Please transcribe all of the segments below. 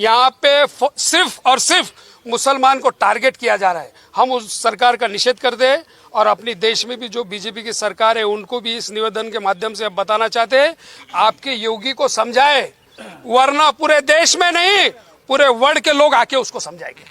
यहाँ पे सिर्फ और सिर्फ मुसलमान को टारगेट किया जा रहा है। हम उस सरकार का निषेध करते हैं और अपनी देश में भी जो बीजेपी की सरकार है उनको भी इस निवेदन के माध्यम से बताना चाहते हैं, आपके योगी को समझाए, वरना पूरे देश में नहीं पूरे वर्ल्ड के लोग आके उसको समझाएंगे।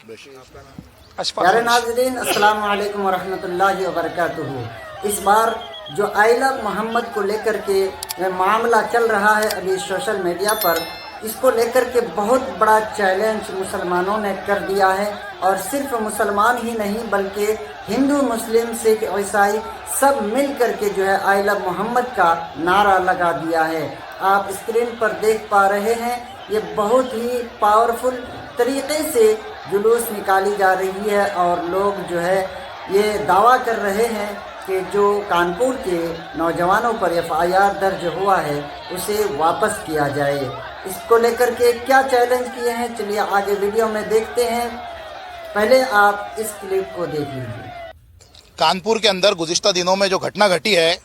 प्यारे नाज़रीन, अस्सलाम वालेकुम वरहमतुल्लाहि वबरकातुहू। इस बार जो आई लव मोहम्मद को लेकर के मामला चल रहा है अभी सोशल मीडिया पर, इसको लेकर के बहुत बड़ा चैलेंज मुसलमानों ने कर दिया है। और सिर्फ मुसलमान ही नहीं बल्कि हिंदू, मुस्लिम, सिख, ईसाई सब मिल कर के जो है आई लव मोहम्मद का नारा लगा दिया है। आप स्क्रीन पर देख पा रहे हैं, ये बहुत ही पावरफुल तरीके से जुलूस निकाली जा रही है और लोग जो है ये दावा कर रहे हैं कि जो कानपुर के नौजवानों पर FIR दर्ज हुआ है उसे वापस किया जाए। इसको लेकर के क्या चैलेंज किए हैं, चलिए आगे वीडियो में देखते हैं। पहले आप इस क्लिप को देख लीजिए। कानपुर के अंदर गुज़िश्ता दिनों में जो घटना घटी है,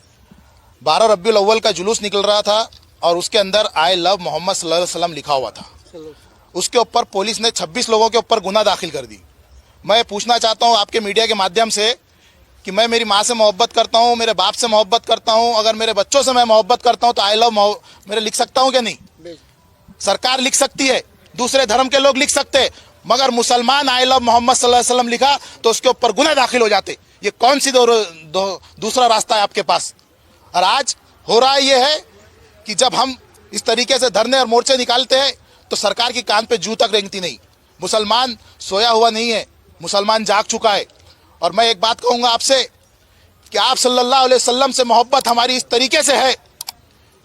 12 रबीउल अव्वल का जुलूस निकल रहा था और उसके अंदर आई लव मोहम्मद सल्लल्लाहु अलैहि वसल्लम लिखा हुआ था। उसके ऊपर पुलिस ने 26 लोगों के ऊपर गुनाह दाखिल कर दी। मैं पूछना चाहता हूं आपके मीडिया के माध्यम से कि मैं मेरी माँ से मोहब्बत करता हूं, मेरे बाप से मोहब्बत करता हूं, अगर मेरे बच्चों से मैं मोहब्बत करता हूं तो आई लव मेरे लिख सकता हूं क्या? नहीं, सरकार लिख सकती है, दूसरे धर्म के लोग लिख सकते हैं, मगर मुसलमान आई लव मोहम्मद सल्लल्लाहु अलैहि वसल्लम लिखा तो उसके ऊपर गुनाह दाखिल हो जाते। ये कौन सी दूसरा रास्ता है आपके पास? और आज हो रहा ये है कि जब हम इस तरीके से धरने और मोर्चे निकालते हैं तो सरकार की कान पे जू तक रेंगती नहीं। मुसलमान सोया हुआ नहीं है, मुसलमान जाग चुका है। और मैं एक बात कहूंगा आपसे कि आप सल्लल्लाहु अलैहि वसल्लम से मोहब्बत हमारी इस तरीके से है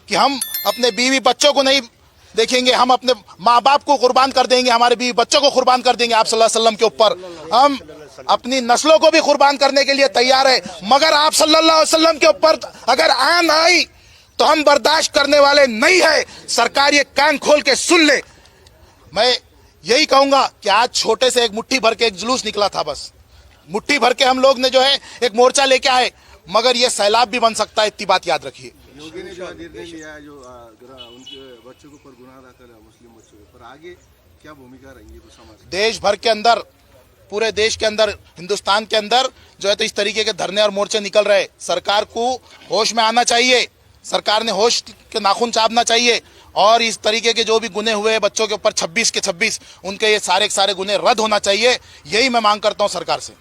कि हम अपने बीवी बच्चों को नहीं देखेंगे, हम अपने माँ बाप को कुर्बान कर देंगे, हमारे बीवी बच्चों को कुर्बान कर देंगे आप सल्लल्लाहु अलैहि वसल्लम के ऊपर। हम अपनी नस्लों को भी कुर्बान करने के लिए तैयार है, मगर आप सल्लल्लाहु अलैहि वसल्लम के ऊपर अगर आन आई तो हम बर्दाश्त करने वाले नहीं है। सरकार ये कान खोल के सुन ले। मैं यही कहूंगा कि आज छोटे से एक मुट्ठी भर के एक जुलूस निकला था, बस मुट्ठी भर के हम लोग ने जो है एक मोर्चा लेके आए, मगर ये सैलाब भी बन सकता है, इतनी बात याद रखिए। योगी ने जो निर्णय लिया है, जो उनके बच्चों के ऊपर गुनाह दाखिल है, मुस्लिम बच्चों के ऊपर, आगे क्या भूमिका रहेंगी तो समाज देश भर के अंदर, पूरे देश के अंदर, हिंदुस्तान के अंदर जो है तो इस तरीके के धरने और मोर्चे निकल रहे। सरकार को होश में आना चाहिए, सरकार ने होश के नाखून चापना चाहिए और इस तरीके के जो भी गुने हुए बच्चों के ऊपर 26 के 26 उनके ये सारे के सारे गुने रद्द होना चाहिए। यही मैं मांग करता हूं सरकार से।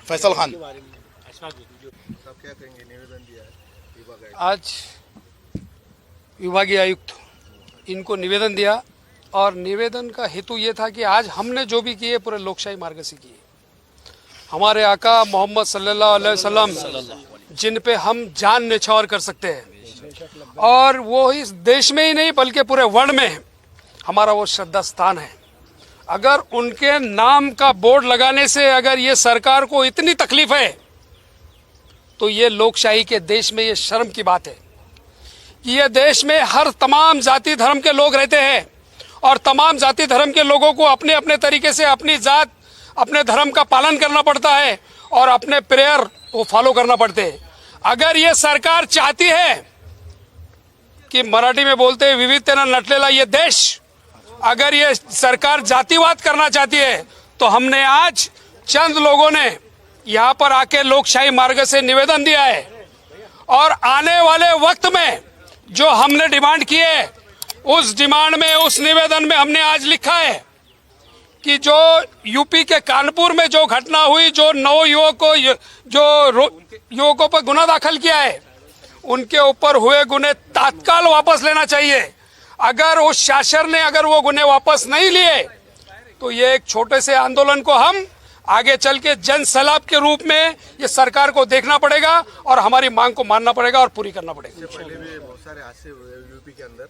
फैसल खान। आज विभागीय आयुक्त इनको निवेदन दिया और निवेदन का हेतु ये था कि आज हमने जो भी किए पूरे लोकशाही मार्ग से किए। हमारे आका मोहम्मद सल्लल्लाहु अलैहि वसल्लम जिन पे हम जान न्यौछावर कर सकते हैं और वो इस देश में ही नहीं बल्कि पूरे वर्ल्ड में हमारा वो श्रद्धा स्थान है। अगर उनके नाम का बोर्ड लगाने से अगर ये सरकार को इतनी तकलीफ है तो ये लोकशाही के देश में ये शर्म की बात है। कि ये देश में हर तमाम जाति धर्म के लोग रहते हैं और तमाम जाति धर्म के लोगों को अपने अपने तरीके से अपनी जात अपने धर्म का पालन करना पड़ता है और अपने प्रेयर वो फॉलो करना पड़ते हैं। अगर ये सरकार चाहती है कि मराठी में बोलते हैं विविधतेनं नटलेला ये देश, अगर ये सरकार जातिवाद करना चाहती है तो हमने आज चंद लोगों ने यहाँ पर आके लोकशाही मार्ग से निवेदन दिया है और आने वाले वक्त में जो हमने डिमांड की है उस डिमांड में उस निवेदन में हमने आज लिखा है कि जो यूपी के कानपुर में जो घटना हुई, जो 9 युवकों पर गुना दाखिल किया है, उनके ऊपर हुए गुने तत्काल वापस लेना चाहिए। अगर उस शासन ने अगर वो गुने वापस नहीं लिए तो ये एक छोटे से आंदोलन को हम आगे चल के जन सैलाब के रूप में ये सरकार को देखना पड़ेगा और हमारी मांग को मानना पड़ेगा और पूरी करना पड़ेगा। पहले भी बहुत सारे हादसे हुए यूपी के अंदर।